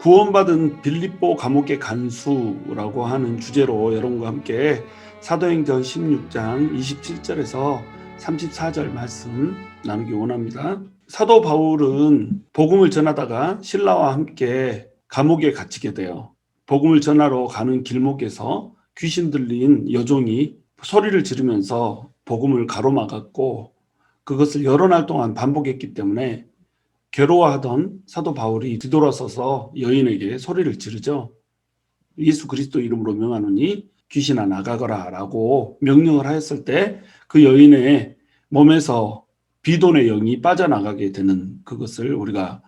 구원받은 빌립보 감옥의 간수라고 하는 주제로 여러분과 함께 사도행전 16장 27절에서 34절 말씀 나누기 원합니다. 사도 바울은 복음을 전하다가 신라와 함께 감옥에 갇히게 돼요. 복음을 전하러 가는 길목에서 귀신 들린 여종이 소리를 지르면서 복음을 가로막았고, 그것을 여러 날 동안 반복했기 때문에 괴로워하던 사도 바울이 뒤돌아서서 여인에게 소리를 지르죠. 예수 그리스도 이름으로 명하노니 귀신아 나가거라 라고 명령을 하였을 때 그 여인의 몸에서 비돈의 영이 빠져나가게 되는 그것을 우리가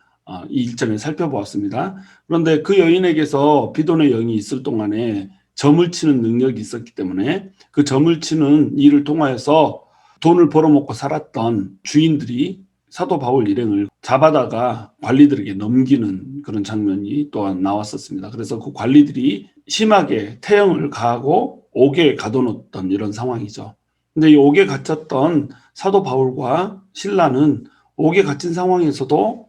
이 1절에 살펴보았습니다. 그런데 그 여인에게서 비돈의 영이 있을 동안에 점을 치는 능력이 있었기 때문에 그 점을 치는 일을 통하여서 돈을 벌어먹고 살았던 주인들이 사도 바울 일행을 잡아다가 관리들에게 넘기는 그런 장면이 또한 나왔었습니다. 그래서 그 관리들이 심하게 태형을 가하고 옥에 가둬놓던 이런 상황이죠. 근데 이 옥에 갇혔던 사도 바울과 신라는 옥에 갇힌 상황에서도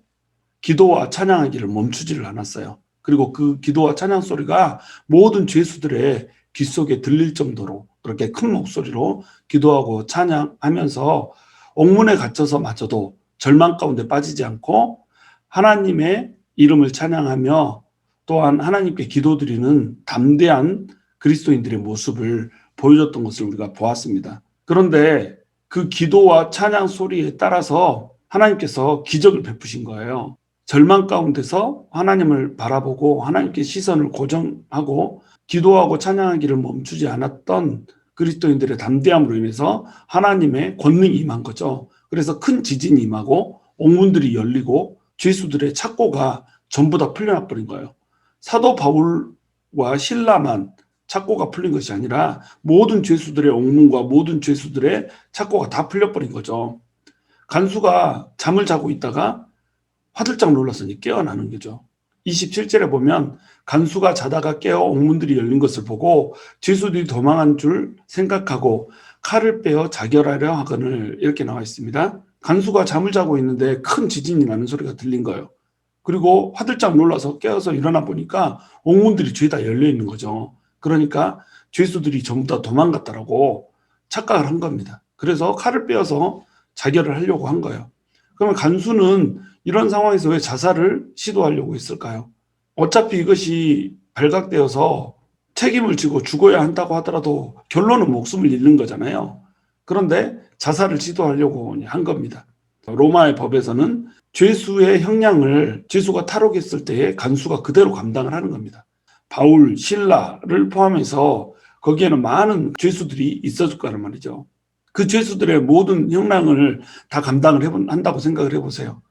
기도와 찬양하기를 멈추지를 않았어요. 그리고 그 기도와 찬양 소리가 모든 죄수들의 귀 속에 들릴 정도로 그렇게 큰 목소리로 기도하고 찬양하면서 옥문에 갇혀서마저도 절망 가운데 빠지지 않고 하나님의 이름을 찬양하며 또한 하나님께 기도드리는 담대한 그리스도인들의 모습을 보여줬던 것을 우리가 보았습니다. 그런데 그 기도와 찬양 소리에 따라서 하나님께서 기적을 베푸신 거예요. 절망 가운데서 하나님을 바라보고 하나님께 시선을 고정하고 기도하고 찬양하기를 멈추지 않았던 그리스도인들의 담대함으로 인해서 하나님의 권능이 임한 거죠. 그래서 큰 지진이 임하고 옥문들이 열리고 죄수들의 착고가 전부 다 풀려나 버린 거예요. 사도 바울과 신라만 착고가 풀린 것이 아니라 모든 죄수들의 옥문과 모든 죄수들의 착고가 다 풀려버린 거죠. 간수가 잠을 자고 있다가 화들짝 놀라서 깨어나는 거죠. 27절에 보면 간수가 자다가 깨어 옥문들이 열린 것을 보고 죄수들이 도망한 줄 생각하고 칼을 빼어 자결하려 하거늘 이렇게 나와 있습니다. 간수가 잠을 자고 있는데 큰 지진이 나는 소리가 들린 거예요. 그리고 화들짝 놀라서 깨어서 일어나 보니까 옥문들이 죄다 열려 있는 거죠. 그러니까 죄수들이 전부 다 도망갔다라고 착각을 한 겁니다. 그래서 칼을 빼어서 자결을 하려고 한 거예요. 그러면 간수는 이런 상황에서 왜 자살을 시도하려고 했을까요? 어차피 이것이 발각되어서 책임을 지고 죽어야 한다고 하더라도 결론은 목숨을 잃는 거잖아요. 그런데 자살을 시도하려고 한 겁니다. 로마의 법에서는 죄수의 형량을 죄수가 탈옥했을 때에 간수가 그대로 감당을 하는 겁니다. 바울, 신라를 포함해서 거기에는 많은 죄수들이 있었을 거란 말이죠. 그 죄수들의 모든 형량을 다 감당을 한다고 생각을 해보세요.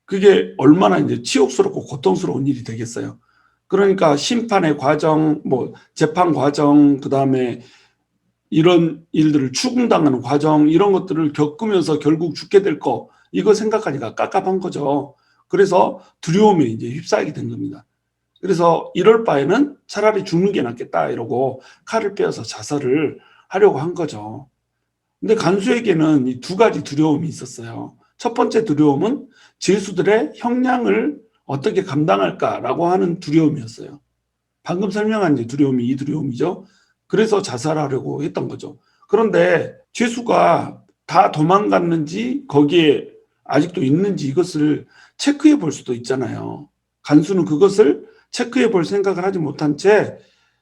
그게 얼마나 이제 치욕스럽고 고통스러운 일이 되겠어요. 그러니까 심판의 과정, 재판 과정, 그 다음에 이런 일들을 추궁당하는 과정, 이런 것들을 겪으면서 결국 죽게 될 거, 이거 생각하니까 깝깝한 거죠. 그래서 두려움에 이제 휩싸이게 된 겁니다. 그래서 이럴 바에는 차라리 죽는 게 낫겠다 이러고 칼을 빼어서 자살을 하려고 한 거죠. 근데 간수에게는 이 두 가지 두려움이 있었어요. 첫 번째 두려움은 죄수들의 형량을 어떻게 감당할까라고 하는 두려움이었어요. 방금 설명한 두려움이 이 두려움이죠. 그래서 자살하려고 했던 거죠. 그런데 죄수가 다 도망갔는지 거기에 아직도 있는지 이것을 체크해 볼 수도 있잖아요. 간수는 그것을 체크해 볼 생각을 하지 못한 채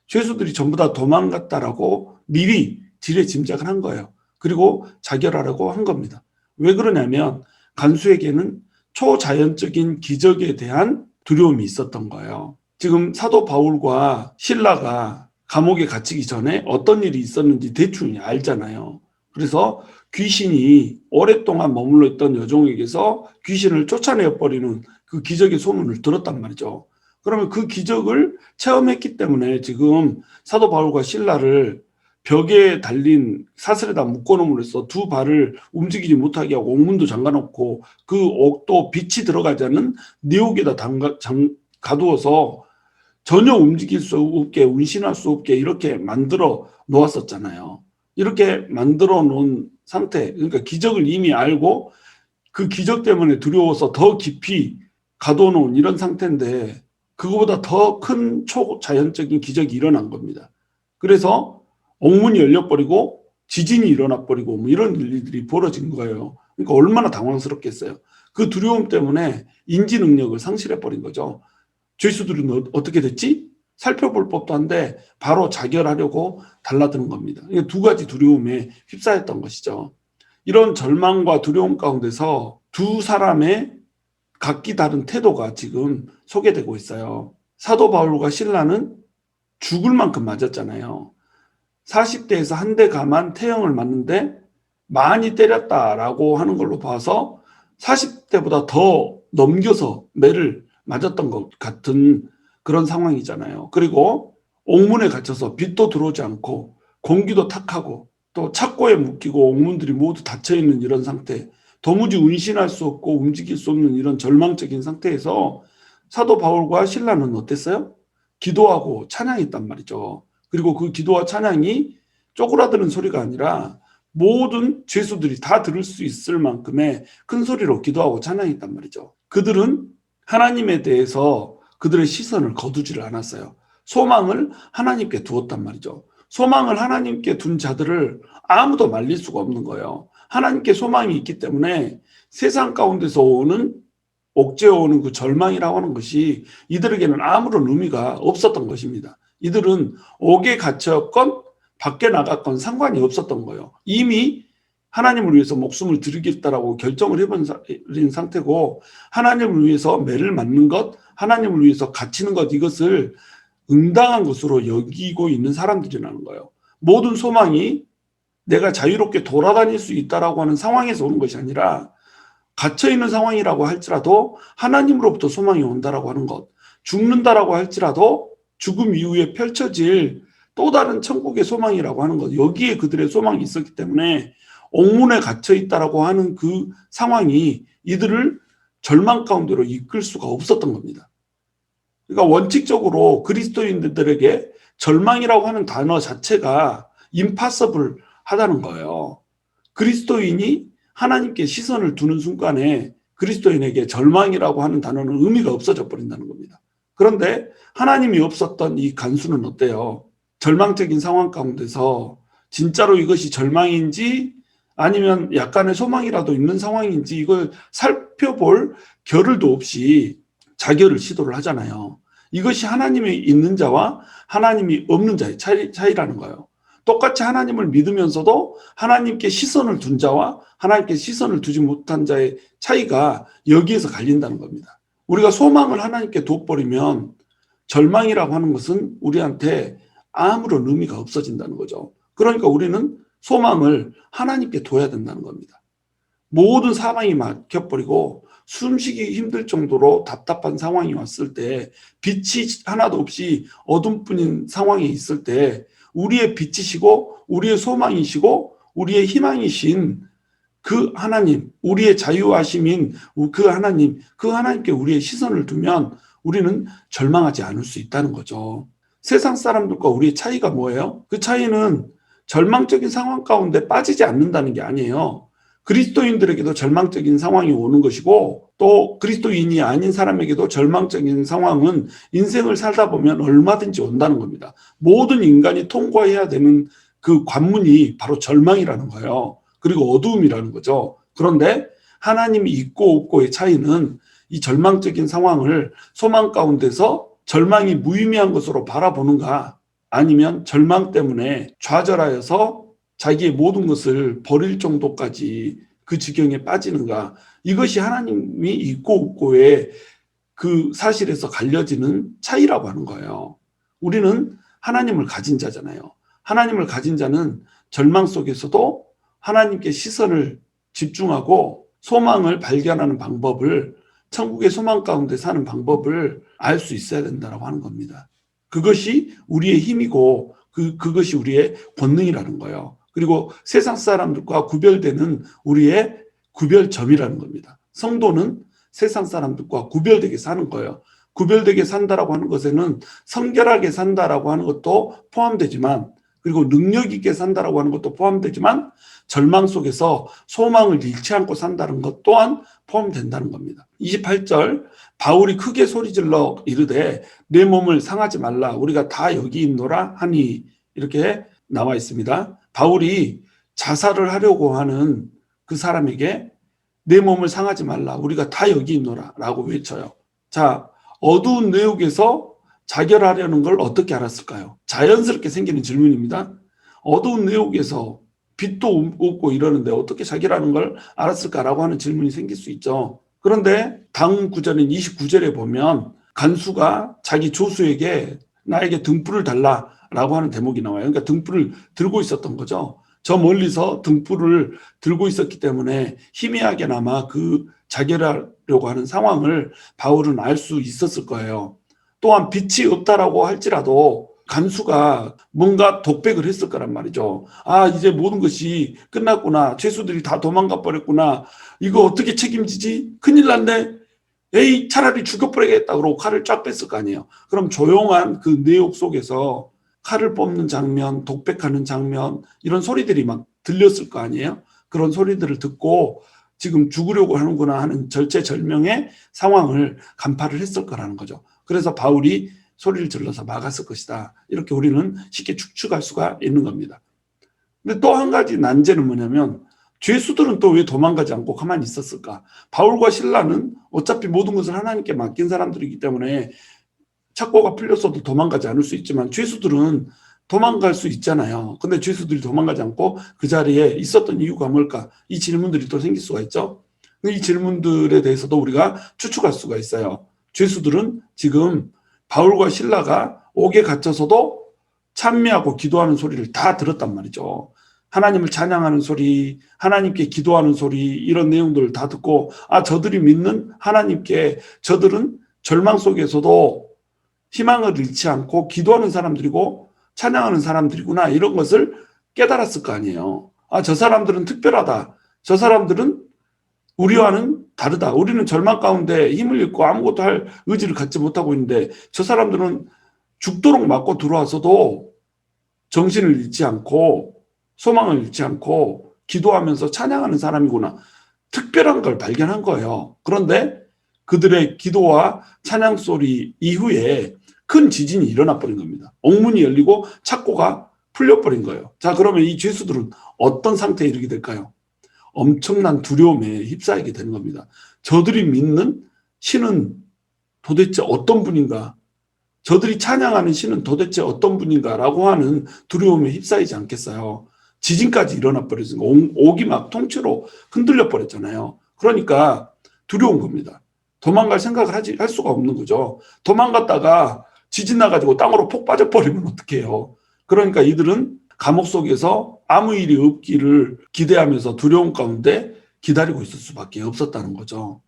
죄수들이 전부 다 도망갔다라고 미리 지레짐작을 한 거예요. 그리고 자결하려고 한 겁니다. 왜 그러냐면 간수에게는 초자연적인 기적에 대한 두려움이 있었던 거예요. 지금 사도 바울과 신라가 감옥에 갇히기 전에 어떤 일이 있었는지 대충 알잖아요. 그래서 귀신이 오랫동안 머물러 있던 여종에게서 귀신을 쫓아내버리는 그 기적의 소문을 들었단 말이죠. 그러면 그 기적을 체험했기 때문에 지금 사도 바울과 신라를 벽에 달린 사슬에다 묶어놓음으로써 두 발을 움직이지 못하게 하고 옥문도 잠가놓고 그 옥도 빛이 들어가지 않는 내옥에다 가두어서 전혀 움직일 수 없게 운신할 수 없게 이렇게 만들어 놓았었잖아요. 이렇게 만들어 놓은 상태, 그러니까 기적을 이미 알고 그 기적 때문에 두려워서 더 깊이 가둬놓은 이런 상태인데 그거보다 더 큰 초자연적인 기적이 일어난 겁니다. 그래서 옥문이 열려버리고 지진이 일어나버리고 뭐 이런 일들이 벌어진 거예요. 그러니까 얼마나 당황스럽겠어요. 그 두려움 때문에 인지 능력을 상실해버린 거죠. 죄수들은 어떻게 됐지? 살펴볼 법도 한데 바로 자결하려고 달라드는 겁니다. 이게 두 가지 두려움에 휩싸였던 것이죠. 이런 절망과 두려움 가운데서 두 사람의 각기 다른 태도가 지금 소개되고 있어요. 사도 바울과 실라는 죽을 만큼 맞았잖아요. 40대에서 한 대 가만 태형을 맞는데 많이 때렸다라고 하는 걸로 봐서 40대보다 더 넘겨서 매를 맞았던 것 같은 그런 상황이잖아요. 그리고 옥문에 갇혀서 빛도 들어오지 않고 공기도 탁하고 또 착고에 묶이고 옥문들이 모두 닫혀있는 이런 상태, 도무지 운신할 수 없고 움직일 수 없는 이런 절망적인 상태에서 사도 바울과 실라는 어땠어요? 기도하고 찬양했단 말이죠. 그리고 그 기도와 찬양이 쪼그라드는 소리가 아니라 모든 죄수들이 다 들을 수 있을 만큼의 큰 소리로 기도하고 찬양했단 말이죠. 그들은 하나님에 대해서 그들의 시선을 거두지를 않았어요. 소망을 하나님께 두었단 말이죠. 소망을 하나님께 둔 자들을 아무도 말릴 수가 없는 거예요. 하나님께 소망이 있기 때문에 세상 가운데서 오는 옥죄어 오는 그 절망이라고 하는 것이 이들에게는 아무런 의미가 없었던 것입니다. 이들은 옥에 갇혔건 밖에 나갔건 상관이 없었던 거예요. 이미 하나님을 위해서 목숨을 드리겠다라고 결정을 해버린 상태고 하나님을 위해서 매를 맞는 것, 하나님을 위해서 갇히는 것 이것을 응당한 것으로 여기고 있는 사람들이라는 거예요. 모든 소망이 내가 자유롭게 돌아다닐 수 있다라고 하는 상황에서 오는 것이 아니라 갇혀있는 상황이라고 할지라도 하나님으로부터 소망이 온다라고 하는 것, 죽는다라고 할지라도 죽음 이후에 펼쳐질 또 다른 천국의 소망이라고 하는 것, 여기에 그들의 소망이 있었기 때문에 옥문에 갇혀있다라고 하는 그 상황이 이들을 절망 가운데로 이끌 수가 없었던 겁니다. 그러니까 원칙적으로 그리스도인들에게 절망이라고 하는 단어 자체가 impossible 하다는 거예요. 그리스도인이 하나님께 시선을 두는 순간에 그리스도인에게 절망이라고 하는 단어는 의미가 없어져 버린다는 겁니다. 그런데 하나님이 없었던 이 간수는 어때요? 절망적인 상황 가운데서 진짜로 이것이 절망인지 아니면 약간의 소망이라도 있는 상황인지 이걸 살펴볼 겨를도 없이 자결을 시도를 하잖아요. 이것이 하나님이 있는 자와 하나님이 없는 자의 차이라는 거예요. 똑같이 하나님을 믿으면서도 하나님께 시선을 둔 자와 하나님께 시선을 두지 못한 자의 차이가 여기에서 갈린다는 겁니다. 우리가 소망을 하나님께 둬버리면 절망이라고 하는 것은 우리한테 아무런 의미가 없어진다는 거죠. 그러니까 우리는 소망을 하나님께 둬야 된다는 겁니다. 모든 사방이 막혀버리고 숨쉬기 힘들 정도로 답답한 상황이 왔을 때 빛이 하나도 없이 어둠뿐인 상황이 있을 때 우리의 빛이시고 우리의 소망이시고 우리의 희망이신 그 하나님, 우리의 자유하심인 그 하나님, 그 하나님께 우리의 시선을 두면 우리는 절망하지 않을 수 있다는 거죠. 세상 사람들과 우리의 차이가 뭐예요? 그 차이는 절망적인 상황 가운데 빠지지 않는다는 게 아니에요. 그리스도인들에게도 절망적인 상황이 오는 것이고 또 그리스도인이 아닌 사람에게도 절망적인 상황은 인생을 살다 보면 얼마든지 온다는 겁니다. 모든 인간이 통과해야 되는 그 관문이 바로 절망이라는 거예요. 그리고 어두움이라는 거죠. 그런데 하나님이 있고 없고의 차이는 이 절망적인 상황을 소망 가운데서 절망이 무의미한 것으로 바라보는가 아니면 절망 때문에 좌절하여서 자기의 모든 것을 버릴 정도까지 그 지경에 빠지는가 이것이 하나님이 있고 없고의 그 사실에서 갈려지는 차이라고 하는 거예요. 우리는 하나님을 가진 자잖아요. 하나님을 가진 자는 절망 속에서도 하나님께 시선을 집중하고 소망을 발견하는 방법을 천국의 소망 가운데 사는 방법을 알 수 있어야 된다고 하는 겁니다. 그것이 우리의 힘이고 그것이 우리의 권능이라는 거예요. 그리고 세상 사람들과 구별되는 우리의 구별점이라는 겁니다. 성도는 세상 사람들과 구별되게 사는 거예요. 구별되게 산다라고 하는 것에는 성결하게 산다라고 하는 것도 포함되지만 그리고 능력 있게 산다라고 하는 것도 포함되지만 절망 속에서 소망을 잃지 않고 산다는 것 또한 포함된다는 겁니다. 28절 바울이 크게 소리질러 이르되 내 몸을 상하지 말라 우리가 다 여기 있노라 하니 이렇게 나와 있습니다. 바울이 자살을 하려고 하는 그 사람에게 내 몸을 상하지 말라 우리가 다 여기 있노라 라고 외쳐요. 자, 어두운 내역에서 자결하려는 걸 어떻게 알았을까요? 자연스럽게 생기는 질문입니다. 어두운 내역에서 빛도 없고 이러는데 어떻게 자결하는 걸 알았을까라고 하는 질문이 생길 수 있죠. 그런데 다음 구절인 29절에 보면 간수가 자기 조수에게 나에게 등불을 달라라고 하는 대목이 나와요. 그러니까 등불을 들고 있었던 거죠. 저 멀리서 등불을 들고 있었기 때문에 희미하게나마 그 자결하려고 하는 상황을 바울은 알 수 있었을 거예요. 또한 빛이 없다라고 할지라도 간수가 뭔가 독백을 했을 거란 말이죠. 아, 이제 모든 것이 끝났구나. 죄수들이 다 도망가 버렸구나. 이거 어떻게 책임지지? 큰일 났네. 에이, 차라리 죽여버리겠다. 그러고 칼을 쫙 뺐을 거 아니에요. 그럼 조용한 그 내역 속에서 칼을 뽑는 장면, 독백하는 장면, 이런 소리들이 막 들렸을 거 아니에요. 그런 소리들을 듣고 지금 죽으려고 하는구나 하는 절체절명의 상황을 간파를 했을 거라는 거죠. 그래서 바울이 소리를 질러서 막았을 것이다. 이렇게 우리는 쉽게 추측할 수가 있는 겁니다. 근데 또 한 가지 난제는 뭐냐면 죄수들은 또 왜 도망가지 않고 가만히 있었을까? 바울과 실라는 어차피 모든 것을 하나님께 맡긴 사람들이기 때문에 착고가 풀렸어도 도망가지 않을 수 있지만 죄수들은 도망갈 수 있잖아요. 근데 죄수들이 도망가지 않고 그 자리에 있었던 이유가 뭘까? 이 질문들이 또 생길 수가 있죠. 이 질문들에 대해서도 우리가 추측할 수가 있어요. 죄수들은 지금 바울과 실라가 옥에 갇혀서도 찬미하고 기도하는 소리를 다 들었단 말이죠. 하나님을 찬양하는 소리, 하나님께 기도하는 소리, 이런 내용들을 다 듣고 아, 저들이 믿는 하나님께 저들은 절망 속에서도 희망을 잃지 않고 기도하는 사람들이고 찬양하는 사람들이구나, 이런 것을 깨달았을 거 아니에요. 아, 저 사람들은 특별하다. 저 사람들은 우리와는 다르다. 우리는 절망 가운데 힘을 잃고 아무것도 할 의지를 갖지 못하고 있는데 저 사람들은 죽도록 맞고 들어와서도 정신을 잃지 않고 소망을 잃지 않고 기도하면서 찬양하는 사람이구나. 특별한 걸 발견한 거예요. 그런데 그들의 기도와 찬양 소리 이후에 큰 지진이 일어나 버린 겁니다. 옥문이 열리고 착고가 풀려버린 거예요. 자, 그러면 이 죄수들은 어떤 상태에 이르게 될까요? 엄청난 두려움에 휩싸이게 되는 겁니다. 저들이 믿는 신은 도대체 어떤 분인가? 저들이 찬양하는 신은 도대체 어떤 분인가? 라고 하는 두려움에 휩싸이지 않겠어요? 지진까지 일어나 버렸으니까 옥이 막 통째로 흔들려 버렸잖아요. 그러니까 두려운 겁니다. 도망갈 생각을 할 수가 없는 거죠. 도망갔다가 지진 나가지고 땅으로 폭 빠져버리면 어떡해요? 그러니까 이들은 감옥 속에서 아무 일이 없기를 기대하면서 두려움 가운데 기다리고 있을 수밖에 없었다는 거죠.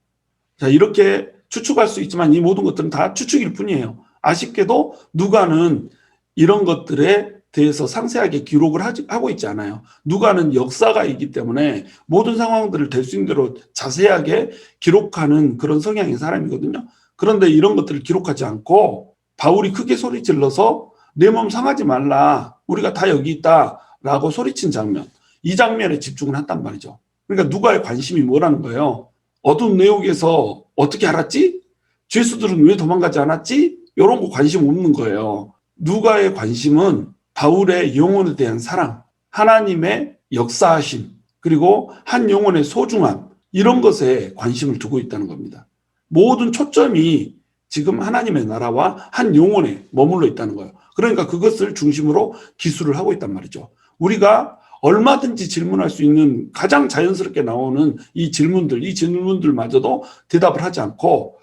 자, 이렇게 추측할 수 있지만 이 모든 것들은 다 추측일 뿐이에요. 아쉽게도 누가는 이런 것들에 대해서 상세하게 기록을 하고 있지 않아요. 누가는 역사가 있기 때문에 모든 상황들을 될 수 있는 대로 자세하게 기록하는 그런 성향의 사람이거든요. 그런데 이런 것들을 기록하지 않고 바울이 크게 소리 질러서 내 몸 상하지 말라, 우리가 다 여기 있다 라고 소리친 장면, 이 장면에 집중을 한단 말이죠. 그러니까 누가의 관심이 뭐라는 거예요? 어두운 내역에서 어떻게 알았지? 죄수들은 왜 도망가지 않았지? 이런 거 관심 없는 거예요. 누가의 관심은 바울의 영혼에 대한 사랑, 하나님의 역사하심, 그리고 한 영혼의 소중함, 이런 것에 관심을 두고 있다는 겁니다. 모든 초점이 지금 하나님의 나라와 한 영혼에 머물러 있다는 거예요. 그러니까 그것을 중심으로 기술을 하고 있단 말이죠. 우리가 얼마든지 질문할 수 있는 가장 자연스럽게 나오는 이 질문들마저도 대답을 하지 않고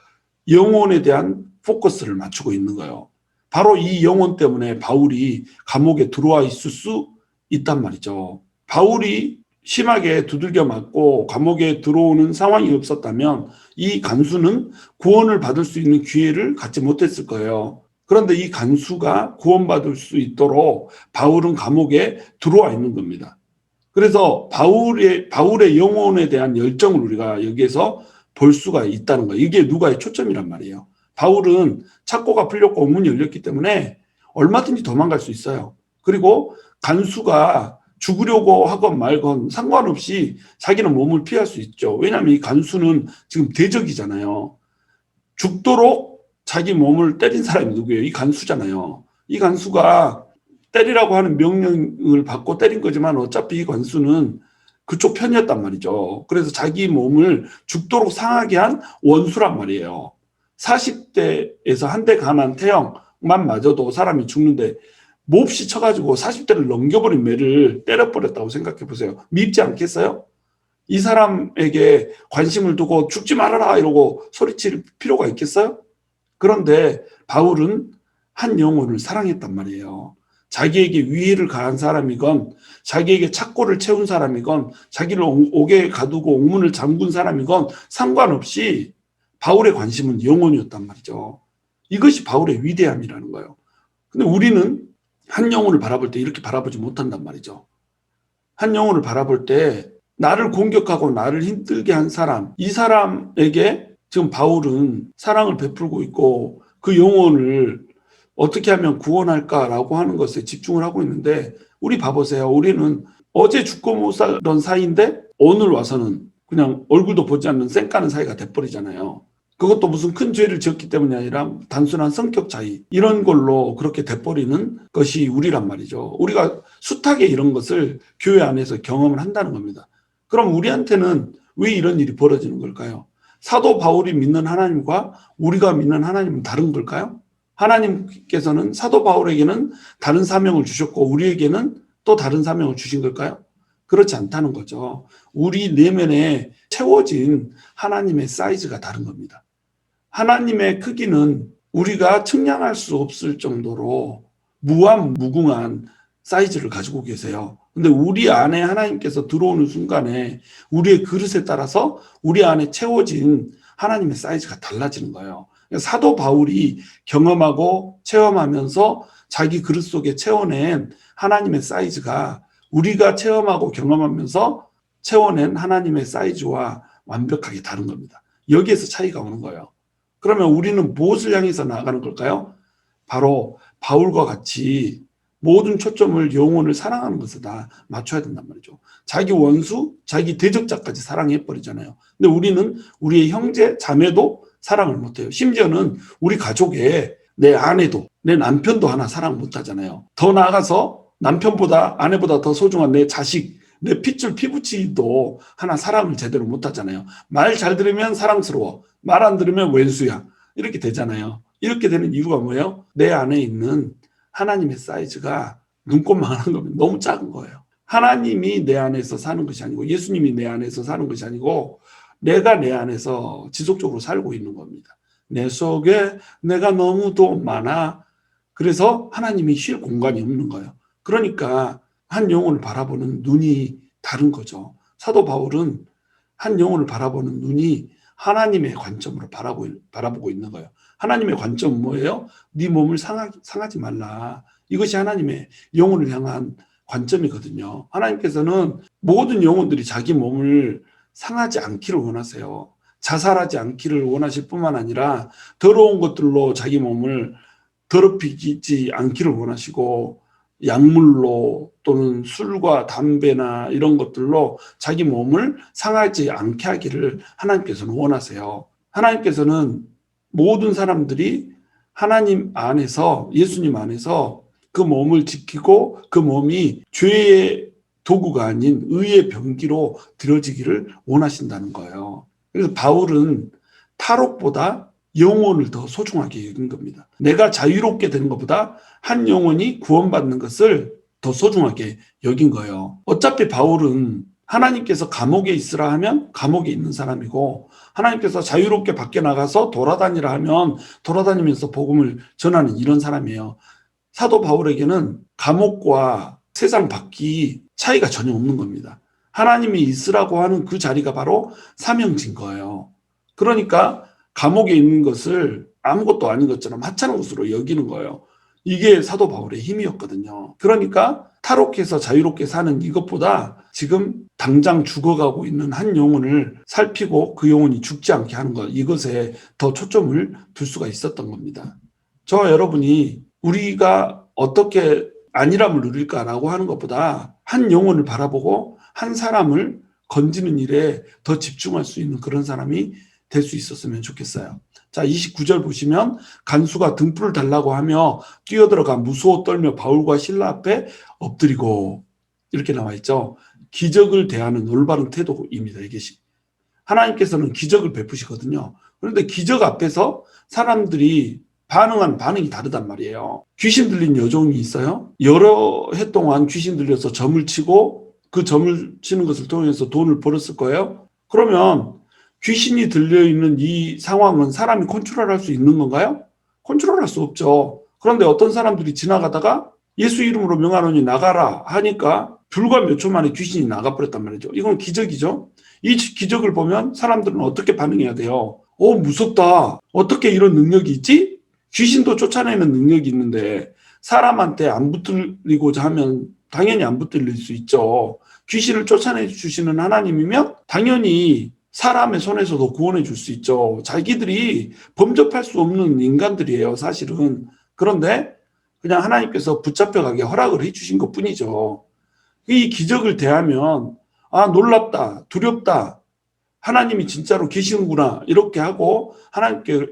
영혼에 대한 포커스를 맞추고 있는 거예요. 바로 이 영혼 때문에 바울이 감옥에 들어와 있을 수 있단 말이죠. 바울이 심하게 두들겨 맞고 감옥에 들어오는 상황이 없었다면 이 간수는 구원을 받을 수 있는 기회를 갖지 못했을 거예요. 그런데 이 간수가 구원받을 수 있도록 바울은 감옥에 들어와 있는 겁니다. 그래서 바울의 영혼에 대한 열정을 우리가 여기에서 볼 수가 있다는 거예요. 이게 누가의 초점이란 말이에요. 바울은 착고가 풀렸고 문이 열렸기 때문에 얼마든지 도망갈 수 있어요. 그리고 간수가 죽으려고 하건 말건 상관없이 자기는 몸을 피할 수 있죠. 왜냐하면 이 간수는 지금 대적이잖아요. 죽도록 자기 몸을 때린 사람이 누구예요? 이 간수잖아요. 이 간수가 때리라고 하는 명령을 받고 때린 거지만 어차피 이 간수는 그쪽 편이었단 말이죠. 그래서 자기 몸을 죽도록 상하게 한 원수란 말이에요. 40대에서 한 대 가난 태형만 맞아도 사람이 죽는데 몹시 쳐가지고 40대를 넘겨버린 매를 때려버렸다고 생각해 보세요. 밉지 않겠어요? 이 사람에게 관심을 두고 죽지 말아라 이러고 소리칠 필요가 있겠어요? 그런데 바울은 한 영혼을 사랑했단 말이에요. 자기에게 위해를 가한 사람이건 자기에게 착고를 채운 사람이건 자기를 옥에 가두고 옥문을 잠근 사람이건 상관없이 바울의 관심은 영혼이었단 말이죠. 이것이 바울의 위대함이라는 거예요. 근데 우리는 한 영혼을 바라볼 때 이렇게 바라보지 못한단 말이죠. 한 영혼을 바라볼 때 나를 공격하고 나를 힘들게 한 사람, 이 사람에게 지금 바울은 사랑을 베풀고 있고 그 영혼을 어떻게 하면 구원할까라고 하는 것에 집중을 하고 있는데, 우리 봐보세요. 우리는 어제 죽고 못 살던 사이인데 오늘 와서는 그냥 얼굴도 보지 않는 쌩까는 사이가 돼버리잖아요. 그것도 무슨 큰 죄를 지었기 때문이 아니라 단순한 성격 차이, 이런 걸로 그렇게 돼버리는 것이 우리란 말이죠. 우리가 숱하게 이런 것을 교회 안에서 경험을 한다는 겁니다. 그럼 우리한테는 왜 이런 일이 벌어지는 걸까요? 사도 바울이 믿는 하나님과 우리가 믿는 하나님은 다른 걸까요? 하나님께서는 사도 바울에게는 다른 사명을 주셨고 우리에게는 또 다른 사명을 주신 걸까요? 그렇지 않다는 거죠. 우리 내면에 채워진 하나님의 사이즈가 다른 겁니다. 하나님의 크기는 우리가 측량할 수 없을 정도로 무한무궁한 사이즈를 가지고 계세요. 근데 우리 안에 하나님께서 들어오는 순간에 우리의 그릇에 따라서 우리 안에 채워진 하나님의 사이즈가 달라지는 거예요. 사도 바울이 경험하고 체험하면서 자기 그릇 속에 채워낸 하나님의 사이즈가 우리가 체험하고 경험하면서 채워낸 하나님의 사이즈와 완벽하게 다른 겁니다. 여기에서 차이가 오는 거예요. 그러면 우리는 무엇을 향해서 나아가는 걸까요? 바로 바울과 같이 모든 초점을 영혼을 사랑하는 것에 다 맞춰야 된단 말이죠. 자기 원수, 자기 대적자까지 사랑해버리잖아요. 근데 우리는 우리의 형제, 자매도 사랑을 못해요. 심지어는 우리 가족에 내 아내도, 내 남편도 하나 사랑 못하잖아요. 더 나아가서 남편보다 아내보다 더 소중한 내 자식, 내 핏줄 피부치도 하나 사랑을 제대로 못하잖아요. 말 잘 들으면 사랑스러워, 말 안 들으면 왼수야, 이렇게 되잖아요. 이렇게 되는 이유가 뭐예요? 내 안에 있는 하나님의 사이즈가 눈꽃만한 거면 너무 작은 거예요. 하나님이 내 안에서 사는 것이 아니고 예수님이 내 안에서 사는 것이 아니고 내가 내 안에서 지속적으로 살고 있는 겁니다. 내 속에 내가 너무도 많아. 그래서 하나님이 쉴 공간이 없는 거예요. 그러니까 한 영혼을 바라보는 눈이 다른 거죠. 사도 바울은 한 영혼을 바라보는 눈이 하나님의 관점으로 바라보고 있는 거예요. 하나님의 관점은 뭐예요? 네 몸을 상하지 말라. 이것이 하나님의 영혼을 향한 관점이거든요. 하나님께서는 모든 영혼들이 자기 몸을 상하지 않기를 원하세요. 자살하지 않기를 원하실 뿐만 아니라 더러운 것들로 자기 몸을 더럽히지 않기를 원하시고 약물로 또는 술과 담배나 이런 것들로 자기 몸을 상하지 않게 하기를 하나님께서는 원하세요. 하나님께서는 모든 사람들이 하나님 안에서, 예수님 안에서 그 몸을 지키고 그 몸이 죄의 도구가 아닌 의의 병기로 들여지기를 원하신다는 거예요. 그래서 바울은 탈옥보다 영혼을 더 소중하게 여긴 겁니다. 내가 자유롭게 되는 것보다 한 영혼이 구원받는 것을 더 소중하게 여긴 거예요. 어차피 바울은 하나님께서 감옥에 있으라 하면 감옥에 있는 사람이고, 하나님께서 자유롭게 밖에 나가서 돌아다니라 하면 돌아다니면서 복음을 전하는 이런 사람이에요. 사도 바울에게는 감옥과 세상 밖이 차이가 전혀 없는 겁니다. 하나님이 있으라고 하는 그 자리가 바로 사명진 거예요. 그러니까 감옥에 있는 것을 아무것도 아닌 것처럼 하찮은 것으로 여기는 거예요. 이게 사도 바울의 힘이었거든요. 그러니까 탈옥해서 자유롭게 사는 이것보다 지금 당장 죽어가고 있는 한 영혼을 살피고 그 영혼이 죽지 않게 하는 것, 이것에 더 초점을 둘 수가 있었던 겁니다. 저와 여러분이 우리가 어떻게 안일함을 누릴까라고 하는 것보다 한 영혼을 바라보고 한 사람을 건지는 일에 더 집중할 수 있는 그런 사람이 될 수 있었으면 좋겠어요. 자, 29절 보시면 간수가 등불을 달라고 하며 뛰어들어가 무서워 떨며 바울과 실라 앞에 엎드리고 이렇게 나와 있죠. 기적을 대하는 올바른 태도입니다. 이게 하나님께서는 기적을 베푸시거든요. 그런데 기적 앞에서 사람들이 반응한 반응이 다르단 말이에요. 귀신 들린 여종이 있어요. 여러 해 동안 귀신 들려서 점을 치고 그 점을 치는 것을 통해서 돈을 벌었을 거예요. 그러면 귀신이 들려있는 이 상황은 사람이 컨트롤할 수 있는 건가요? 컨트롤할 수 없죠. 그런데 어떤 사람들이 지나가다가 예수 이름으로 명하노니 나가라 하니까 불과 몇 초 만에 귀신이 나가버렸단 말이죠. 이건 기적이죠. 이 기적을 보면 사람들은 어떻게 반응해야 돼요? 무섭다. 어떻게 이런 능력이 있지? 귀신도 쫓아내는 능력이 있는데 사람한테 안 붙들리고자 하면 당연히 안 붙들릴 수 있죠. 귀신을 쫓아내 주시는 하나님이면 당연히 사람의 손에서도 구원해 줄 수 있죠. 자기들이 범접할 수 없는 인간들이에요, 사실은. 그런데 그냥 하나님께서 붙잡혀가게 허락을 해주신 것 뿐이죠. 이 기적을 대하면 놀랍다, 두렵다, 하나님이 진짜로 계시는구나 이렇게 하고 하나님께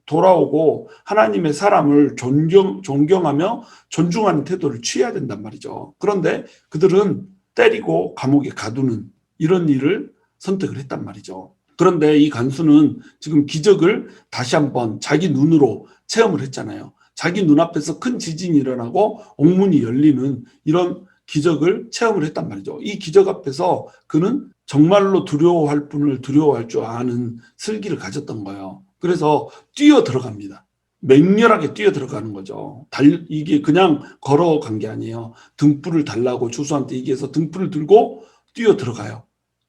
돌아오고 하나님의 사람을 존경하며 존중하는 태도를 취해야 된단 말이죠. 그런데 그들은 때리고 감옥에 가두는 이런 일을 선택을 했단 말이죠. 그런데 이 간수는 지금 기적을 다시 한번 자기 눈으로 체험을 했잖아요. 자기 눈앞에서 큰 지진이 일어나고 옥문이 열리는 이런 기적을 체험을 했단 말이죠. 이 기적 앞에서 그는 정말로 두려워할 분을 두려워할 줄 아는 슬기를 가졌던 거예요. 그래서 뛰어 들어갑니다. 맹렬하게 뛰어 들어가는 거죠. 이게 그냥 걸어간 게 아니에요. 등불을 달라고 주수한테 얘기해서 등불을 들고 뛰어 들어가요.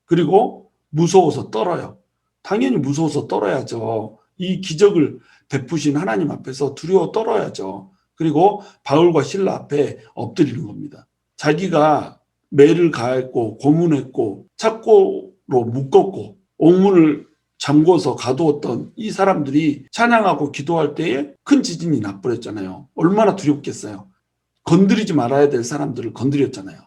그리고 무서워서 떨어요. 당연히 무서워서 떨어야죠. 이 기적을 베푸신 하나님 앞에서 두려워 떨어야죠. 그리고 바울과 실라 앞에 엎드리는 겁니다. 자기가 매를 가했고 고문했고 착고로 묶었고 옥문을 잠궈서 가두었던 이 사람들이 찬양하고 기도할 때에 큰 지진이 나버렸잖아요. 얼마나 두렵겠어요. 건드리지 말아야 될 사람들을 건드렸잖아요.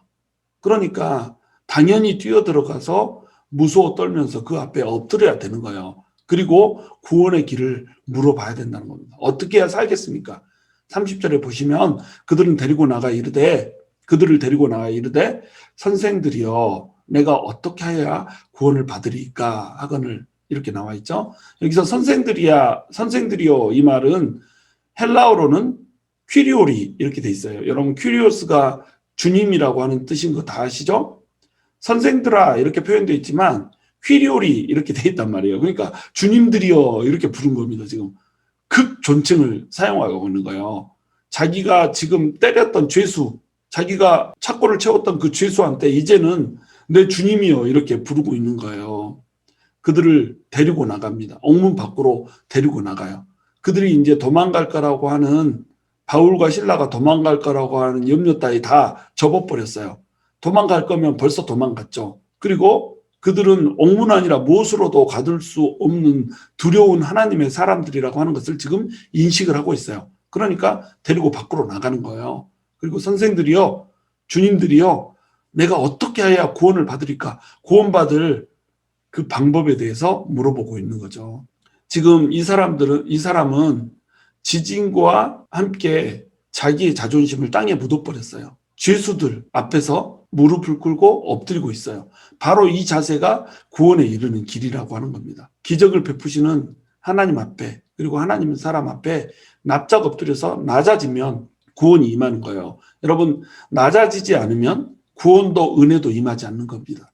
그러니까 당연히 뛰어들어가서 무서워 떨면서 그 앞에 엎드려야 되는 거예요. 그리고 구원의 길을 물어봐야 된다는 겁니다. 어떻게 해야 살겠습니까? 30절에 보시면 그들을 데리고 나가 이르되 선생들이여 내가 어떻게 해야 구원을 받으리까 하거늘 이렇게 나와 있죠. 여기서 선생들이여 이 말은 헬라어로는 퀴리오리 이렇게 돼 있어요. 여러분 퀴리오스가 주님이라고 하는 뜻인 거 다 아시죠? 선생들아 이렇게 표현되어 있지만 퀴리오리 이렇게 돼 있단 말이에요. 그러니까 주님들이여 이렇게 부른 겁니다. 지금 극 존칭을 사용하고 있는 거예요. 자기가 지금 때렸던 죄수, 자기가 착고를 채웠던 그 죄수한테 이제는 내 주님이여 이렇게 부르고 있는 거예요. 그들을 데리고 나갑니다. 옥문 밖으로 데리고 나가요. 그들이 이제 도망갈 거라고 하는 바울과 실라가 도망갈 거라고 하는 염려 따위 다 접어버렸어요. 도망갈 거면 벌써 도망갔죠. 그리고 그들은 옥문 아니라 무엇으로도 가둘 수 없는 두려운 하나님의 사람들이라고 하는 것을 지금 인식을 하고 있어요. 그러니까 데리고 밖으로 나가는 거예요. 그리고 선생들이요, 주님들이요, 내가 어떻게 해야 구원을 받으리까? 구원받을 그 방법에 대해서 물어보고 있는 거죠. 지금 이 사람은 지진과 함께 자기의 자존심을 땅에 묻어버렸어요. 죄수들 앞에서 무릎을 꿇고 엎드리고 있어요. 바로 이 자세가 구원에 이르는 길이라고 하는 겁니다. 기적을 베푸시는 하나님 앞에 그리고 하나님 사람 앞에 납작 엎드려서 낮아지면 구원이 임하는 거예요. 여러분 낮아지지 않으면 구원도 은혜도 임하지 않는 겁니다.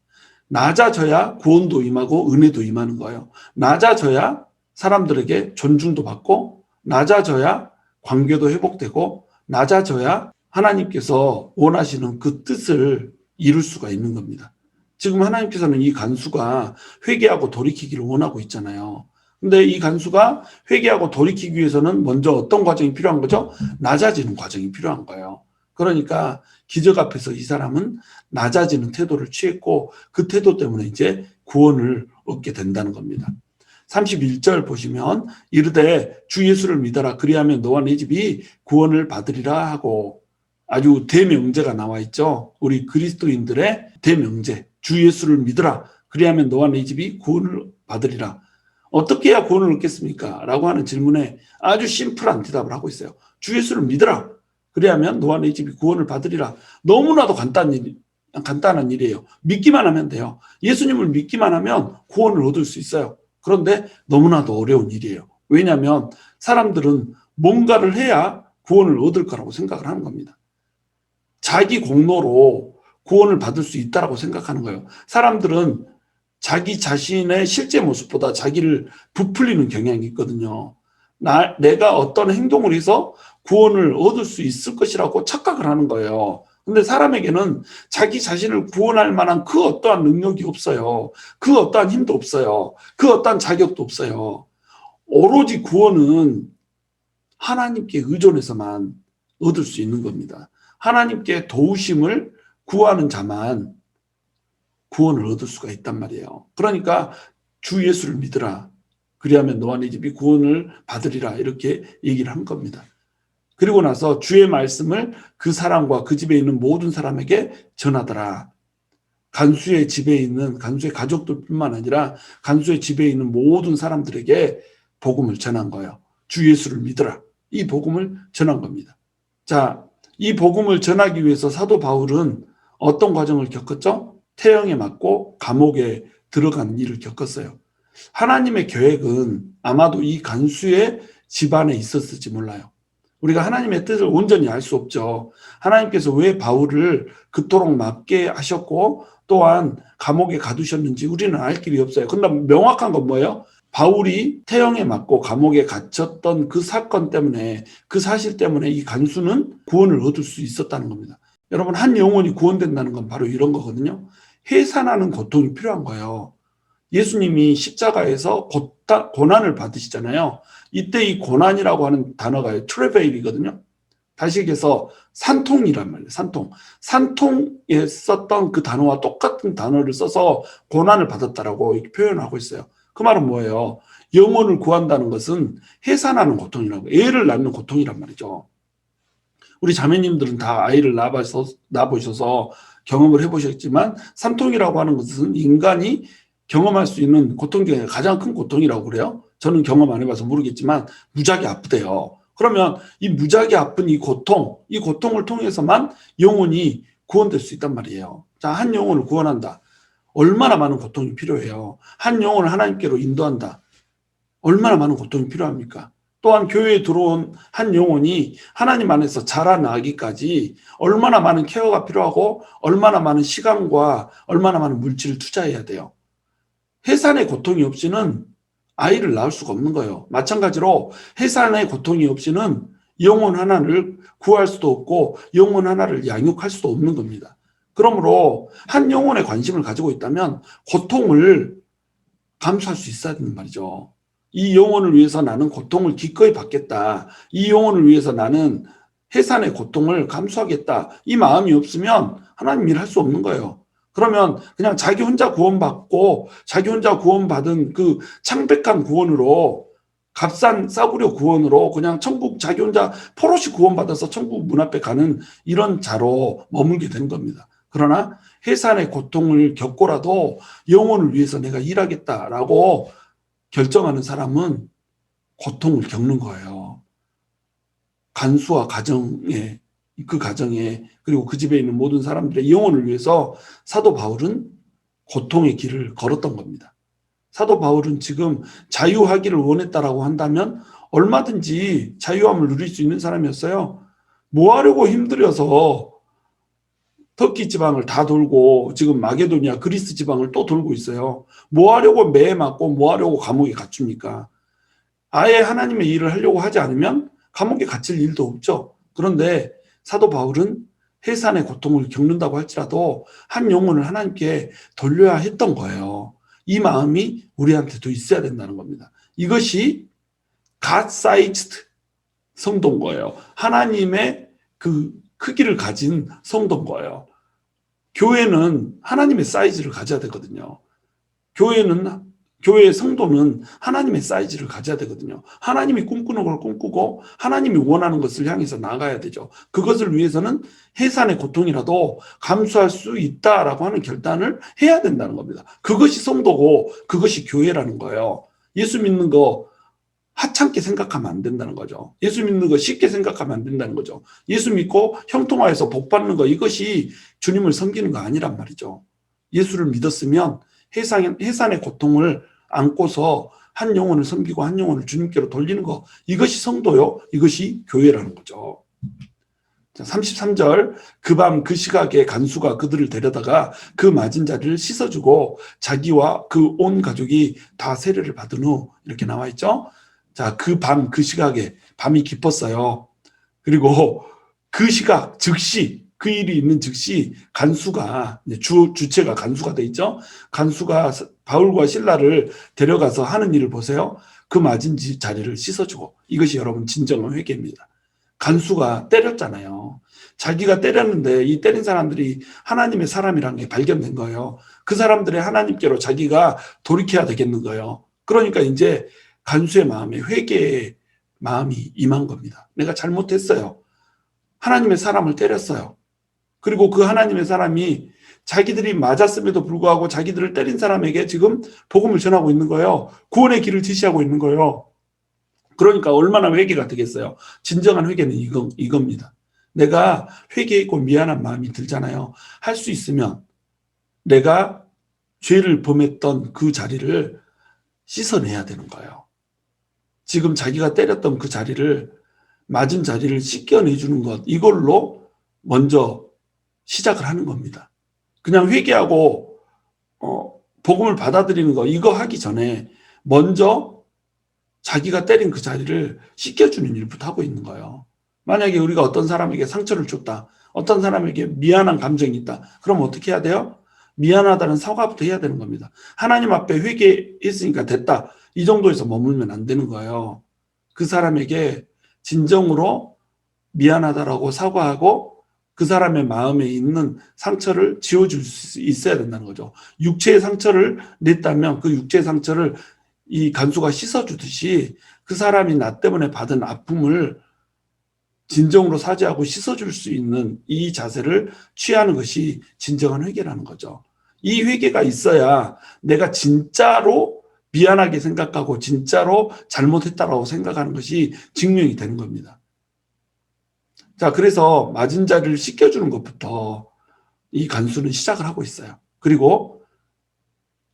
낮아져야 구원도 임하고 은혜도 임하는 거예요. 낮아져야 사람들에게 존중도 받고 낮아져야 관계도 회복되고 낮아져야 하나님께서 원하시는 그 뜻을 이룰 수가 있는 겁니다. 지금 하나님께서는 이 간수가 회개하고 돌이키기를 원하고 있잖아요. 근데 이 간수가 회개하고 돌이키기 위해서는 먼저 어떤 과정이 필요한 거죠? 낮아지는 과정이 필요한 거예요. 그러니까 기적 앞에서 이 사람은 낮아지는 태도를 취했고 그 태도 때문에 이제 구원을 얻게 된다는 겁니다. 31절 보시면 이르되 주 예수를 믿어라 그리하면 너와 네 집이 구원을 받으리라 하고 아주 대명제가 나와 있죠. 우리 그리스도인들의 대명제. 주 예수를 믿으라. 그리하면 너와 네 집이 구원을 받으리라. 어떻게 해야 구원을 얻겠습니까? 라고 하는 질문에 아주 심플한 대답을 하고 있어요. 주 예수를 믿으라. 그리하면 너와 네 집이 구원을 받으리라. 너무나도 간단한 일이에요. 믿기만 하면 돼요. 예수님을 믿기만 하면 구원을 얻을 수 있어요. 그런데 너무나도 어려운 일이에요. 왜냐하면 사람들은 뭔가를 해야 구원을 얻을 거라고 생각을 하는 겁니다. 자기 공로로 구원을 받을 수 있다라고 생각하는 거예요. 사람들은 자기 자신의 실제 모습보다 자기를 부풀리는 경향이 있거든요. 내가 어떤 행동을 해서 구원을 얻을 수 있을 것이라고 착각을 하는 거예요. 근데 사람에게는 자기 자신을 구원할 만한 그 어떠한 능력이 없어요. 그 어떠한 힘도 없어요. 그 어떠한 자격도 없어요. 오로지 구원은 하나님께 의존해서만 얻을 수 있는 겁니다. 하나님께 도우심을 구하는 자만 구원을 얻을 수가 있단 말이에요. 그러니까 주 예수를 믿으라. 그리하면 너와 네 집이 구원을 받으리라. 이렇게 얘기를 한 겁니다. 그리고 나서 주의 말씀을 그 사람과 그 집에 있는 모든 사람에게 전하더라. 간수의 집에 있는 간수의 가족들뿐만 아니라 간수의 집에 있는 모든 사람들에게 복음을 전한 거예요. 주 예수를 믿으라. 이 복음을 전한 겁니다. 자, 이 복음을 전하기 위해서 사도 바울은 어떤 과정을 겪었죠? 태형에 맞고 감옥에 들어간 일을 겪었어요. 하나님의 계획은 아마도 이 간수의 집안에 있었을지 몰라요. 우리가 하나님의 뜻을 온전히 알 수 없죠. 하나님께서 왜 바울을 그토록 맞게 하셨고 또한 감옥에 가두셨는지 우리는 알 길이 없어요. 그러나 명확한 건 뭐예요? 바울이 태형에 맞고 감옥에 갇혔던 그 사건 때문에, 그 사실 때문에 이 간수는 구원을 얻을 수 있었다는 겁니다. 여러분, 한 영혼이 구원된다는 건 바로 이런 거거든요. 해산하는 고통이 필요한 거예요. 예수님이 십자가에서 고난을 받으시잖아요. 이때 이 고난이라고 하는 단어가 트레베일이거든요. 다시 얘기해서 산통이란 말이에요. 산통. 산통에 썼던 그 단어와 똑같은 단어를 써서 고난을 받았다라고 이렇게 표현하고 있어요. 그 말은 뭐예요? 영혼을 구한다는 것은 해산하는 고통이라고, 애를 낳는 고통이란 말이죠. 우리 자매님들은 다 아이를 낳아보셔서 경험을 해보셨지만 산통이라고 하는 것은 인간이 경험할 수 있는 고통 중에 가장 큰 고통이라고 그래요. 저는 경험 안 해봐서 모르겠지만 무지하게 아프대요. 그러면 이 무지하게 아픈 이 고통을 통해서만 영혼이 구원될 수 있단 말이에요. 자, 한 영혼을 구원한다. 얼마나 많은 고통이 필요해요. 한 영혼을 하나님께로 인도한다. 얼마나 많은 고통이 필요합니까? 또한 교회에 들어온 한 영혼이 하나님 안에서 자라나기까지 얼마나 많은 케어가 필요하고 얼마나 많은 시간과 얼마나 많은 물질을 투자해야 돼요. 해산의 고통이 없이는 아이를 낳을 수가 없는 거예요. 마찬가지로 해산의 고통이 없이는 영혼 하나를 구할 수도 없고 영혼 하나를 양육할 수도 없는 겁니다. 그러므로 한 영혼에 관심을 가지고 있다면 고통을 감수할 수 있어야 되는 말이죠. 이 영혼을 위해서 나는 고통을 기꺼이 받겠다. 이 영혼을 위해서 나는 해산의 고통을 감수하겠다. 이 마음이 없으면 하나님 일 할 수 없는 거예요. 그러면 그냥 자기 혼자 구원받고 자기 혼자 구원받은 그 창백한 구원으로 값싼 싸구려 구원으로 그냥 천국 자기 혼자 포로시 구원받아서 천국 문 앞에 가는 이런 자로 머물게 된 겁니다. 그러나 해산의 고통을 겪고라도 영혼을 위해서 내가 일하겠다라고 결정하는 사람은 고통을 겪는 거예요. 간수와 그 가정에 그리고 그 집에 있는 모든 사람들의 영혼을 위해서 사도 바울은 고통의 길을 걸었던 겁니다. 사도 바울은 지금 자유하기를 원했다라고 한다면 얼마든지 자유함을 누릴 수 있는 사람이었어요. 뭐 하려고 힘들여서 터키 지방을 다 돌고 지금 마게도니아 그리스 지방을 또 돌고 있어요. 뭐 하려고 매 맞고 뭐 하려고 감옥에 갇힙니까? 아예 하나님의 일을 하려고 하지 않으면 감옥에 갇힐 일도 없죠. 그런데 사도 바울은 해산의 고통을 겪는다고 할지라도 한 영혼을 하나님께 돌려야 했던 거예요. 이 마음이 우리한테도 있어야 된다는 겁니다. 이것이 God-sized 성도인 거예요. 하나님의 그 크기를 가진 성도인 거예요. 교회는 하나님의 사이즈를 가져야 되거든요. 교회는 교회의 성도는 하나님의 사이즈를 가져야 되거든요. 하나님이 꿈꾸는 걸 꿈꾸고 하나님이 원하는 것을 향해서 나가야 되죠. 그것을 위해서는 해산의 고통이라도 감수할 수 있다라고 하는 결단을 해야 된다는 겁니다. 그것이 성도고 그것이 교회라는 거예요. 예수 믿는 거 하찮게 생각하면 안 된다는 거죠. 예수 믿는 거 쉽게 생각하면 안 된다는 거죠. 예수 믿고 형통하여서 복 받는 거, 이것이 주님을 섬기는 거 아니란 말이죠. 예수를 믿었으면 해산의 고통을 안고서 한 영혼을 섬기고 한 영혼을 주님께로 돌리는 거, 이것이 성도요, 이것이 교회라는 거죠. 33절, 그 밤 그 시각에 간수가 그들을 데려다가 그 맞은 자리를 씻어주고 자기와 그 온 가족이 다 세례를 받은 후, 이렇게 나와 있죠. 자, 그 밤 그 시각에, 밤이 깊었어요. 그리고 그 시각 즉시, 그 일이 있는 즉시 간수가, 주체가 간수가 돼 있죠. 간수가 바울과 실라를 데려가서 하는 일을 보세요. 그 맞은 자리를 씻어주고, 이것이 여러분 진정한 회개입니다. 간수가 때렸잖아요. 자기가 때렸는데 이 때린 사람들이 하나님의 사람이라는 게 발견된 거예요. 그 사람들의 하나님께로 자기가 돌이켜야 되겠는 거예요. 그러니까 이제 간수의 마음에 회개의 마음이 임한 겁니다. 내가 잘못했어요. 하나님의 사람을 때렸어요. 그리고 그 하나님의 사람이 자기들이 맞았음에도 불구하고 자기들을 때린 사람에게 지금 복음을 전하고 있는 거예요. 구원의 길을 지시하고 있는 거예요. 그러니까 얼마나 회개가 되겠어요. 진정한 회개는 이겁니다. 내가 회개 있고 미안한 마음이 들잖아요. 할 수 있으면 내가 죄를 범했던 그 자리를 씻어내야 되는 거예요. 지금 자기가 때렸던 그 자리를, 맞은 자리를 씻겨내주는 것, 이걸로 먼저 시작을 하는 겁니다. 그냥 회개하고 복음을 받아들이는 거, 이거 하기 전에 먼저 자기가 때린 그 자리를 씻겨주는 일부터 하고 있는 거예요. 만약에 우리가 어떤 사람에게 상처를 줬다, 어떤 사람에게 미안한 감정이 있다, 그럼 어떻게 해야 돼요? 미안하다는 사과부터 해야 되는 겁니다. 하나님 앞에 회개했으니까 됐다, 이 정도에서 머물면 안 되는 거예요. 그 사람에게 진정으로 미안하다라고 사과하고 그 사람의 마음에 있는 상처를 지워줄 수 있어야 된다는 거죠. 육체의 상처를 냈다면 그 육체의 상처를 이 간수가 씻어주듯이 그 사람이 나 때문에 받은 아픔을 진정으로 사죄하고 씻어줄 수 있는 이 자세를 취하는 것이 진정한 회개라는 거죠. 이 회개가 있어야 내가 진짜로 미안하게 생각하고 진짜로 잘못했다라고 생각하는 것이 증명이 되는 겁니다. 자, 그래서 맞은 자리를 씻겨주는 것부터 이 간수는 시작을 하고 있어요. 그리고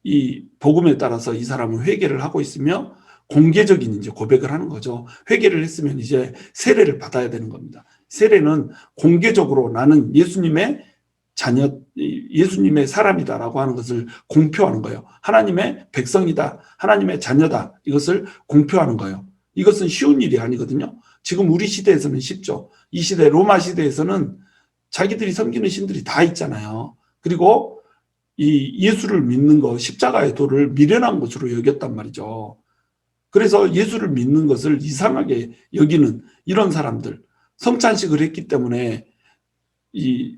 이 복음에 따라서 이 사람은 회개를 하고 있으며 공개적인 이제 고백을 하는 거죠. 회개를 했으면 이제 세례를 받아야 되는 겁니다. 세례는 공개적으로 나는 예수님의 자녀, 예수님의 사람이다라고 하는 것을 공표하는 거예요. 하나님의 백성이다, 하나님의 자녀다, 이것을 공표하는 거예요. 이것은 쉬운 일이 아니거든요. 지금 우리 시대에서는 쉽죠. 이 시대, 로마 시대에서는 자기들이 섬기는 신들이 다 있잖아요. 그리고 이 예수를 믿는 거, 십자가의 도를 미련한 것으로 여겼단 말이죠. 그래서 예수를 믿는 것을 이상하게 여기는 이런 사람들, 성찬식을 했기 때문에 이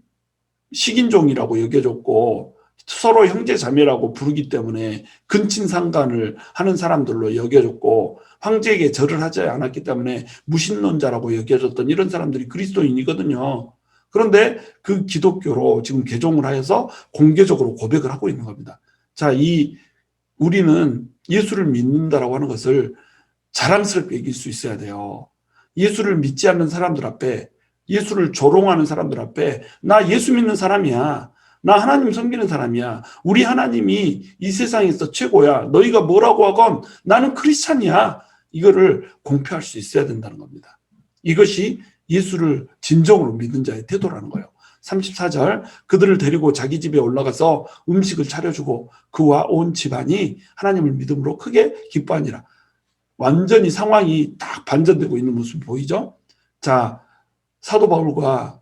식인종이라고 여겨졌고 서로 형제 자매라고 부르기 때문에 근친상간을 하는 사람들로 여겨졌고 황제에게 절을 하지 않았기 때문에 무신론자라고 여겨졌던 이런 사람들이 그리스도인이거든요. 그런데 그 기독교로 지금 개종을 하여서 공개적으로 고백을 하고 있는 겁니다. 자, 우리는 예수를 믿는다라고 하는 것을 자랑스럽게 여길 수 있어야 돼요. 예수를 믿지 않는 사람들 앞에, 예수를 조롱하는 사람들 앞에 나 예수 믿는 사람이야, 나 하나님 섬기는 사람이야, 우리 하나님이 이 세상에서 최고야, 너희가 뭐라고 하건 나는 크리스찬이야, 이거를 공표할 수 있어야 된다는 겁니다. 이것이 예수를 진정으로 믿는 자의 태도라는 거예요. 34절, 그들을 데리고 자기 집에 올라가서 음식을 차려주고 그와 온 집안이 하나님을 믿음으로 크게 기뻐하니라. 완전히 상황이 딱 반전되고 있는 모습이 보이죠? 자, 사도 바울과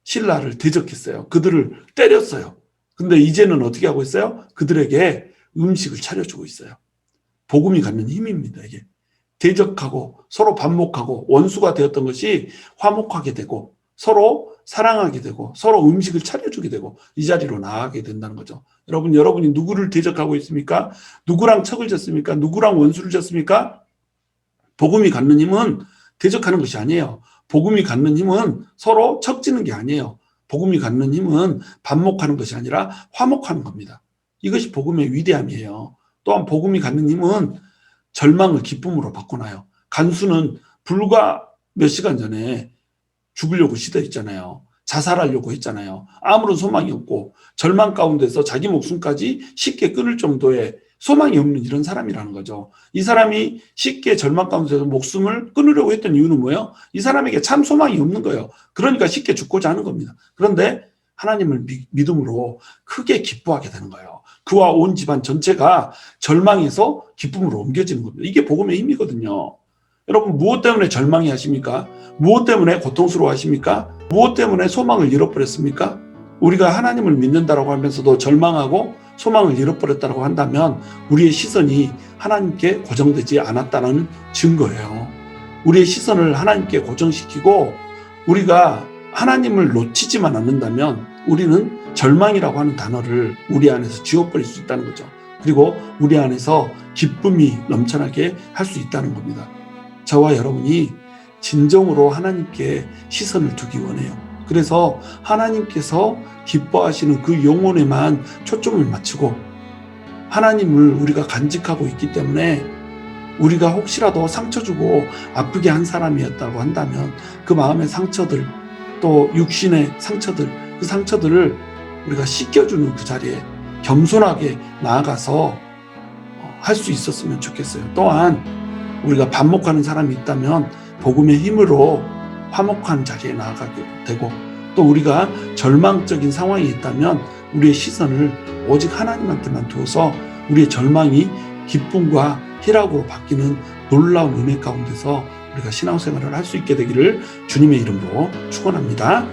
실라를 대적했어요. 그들을 때렸어요. 근데 이제는 어떻게 하고 있어요? 그들에게 음식을 차려주고 있어요. 복음이 갖는 힘입니다, 이게. 대적하고 서로 반목하고 원수가 되었던 것이 화목하게 되고 서로 사랑하게 되고 서로 음식을 차려주게 되고 이 자리로 나아가게 된다는 거죠. 여러분이 누구를 대적하고 있습니까? 누구랑 척을 졌습니까? 누구랑 원수를 졌습니까? 복음이 갖는 힘은 대적하는 것이 아니에요. 복음이 갖는 힘은 서로 척지는 게 아니에요. 복음이 갖는 힘은 반목하는 것이 아니라 화목하는 겁니다. 이것이 복음의 위대함이에요. 또한 복음이 갖는 힘은 절망을 기쁨으로 바꿔놔요. 간수는 불과 몇 시간 전에 죽으려고 시도했잖아요. 자살하려고 했잖아요. 아무런 소망이 없고 절망 가운데서 자기 목숨까지 쉽게 끊을 정도의 소망이 없는 이런 사람이라는 거죠. 이 사람이 쉽게 절망 가운데서 목숨을 끊으려고 했던 이유는 뭐예요? 이 사람에게 참 소망이 없는 거예요. 그러니까 쉽게 죽고자 하는 겁니다. 그런데 하나님을 믿음으로 크게 기뻐하게 되는 거예요. 그와 온 집안 전체가 절망에서 기쁨으로 옮겨지는 겁니다. 이게 복음의 힘이거든요. 여러분, 무엇 때문에 절망이 하십니까? 무엇 때문에 고통스러워 하십니까? 무엇 때문에 소망을 잃어버렸습니까? 우리가 하나님을 믿는다라고 하면서도 절망하고 소망을 잃어버렸다고 한다면 우리의 시선이 하나님께 고정되지 않았다는 증거예요. 우리의 시선을 하나님께 고정시키고 우리가 하나님을 놓치지만 않는다면 우리는 절망이라고 하는 단어를 우리 안에서 지워버릴 수 있다는 거죠. 그리고 우리 안에서 기쁨이 넘쳐나게 할 수 있다는 겁니다. 저와 여러분이 진정으로 하나님께 시선을 두기 원해요. 그래서 하나님께서 기뻐하시는 그 영혼에만 초점을 맞추고 하나님을 우리가 간직하고 있기 때문에 우리가 혹시라도 상처 주고 아프게 한 사람이었다고 한다면 그 마음의 상처들 또 육신의 상처들 그 상처들을 우리가 씻겨주는 그 자리에 겸손하게 나아가서 할 수 있었으면 좋겠어요. 또한 우리가 반목하는 사람이 있다면 복음의 힘으로 화목한 자리에 나아가게 되고 또 우리가 절망적인 상황이 있다면 우리의 시선을 오직 하나님한테만 두어서 우리의 절망이 기쁨과 희락으로 바뀌는 놀라운 은혜 가운데서 우리가 신앙생활을 할 수 있게 되기를 주님의 이름으로 축원합니다.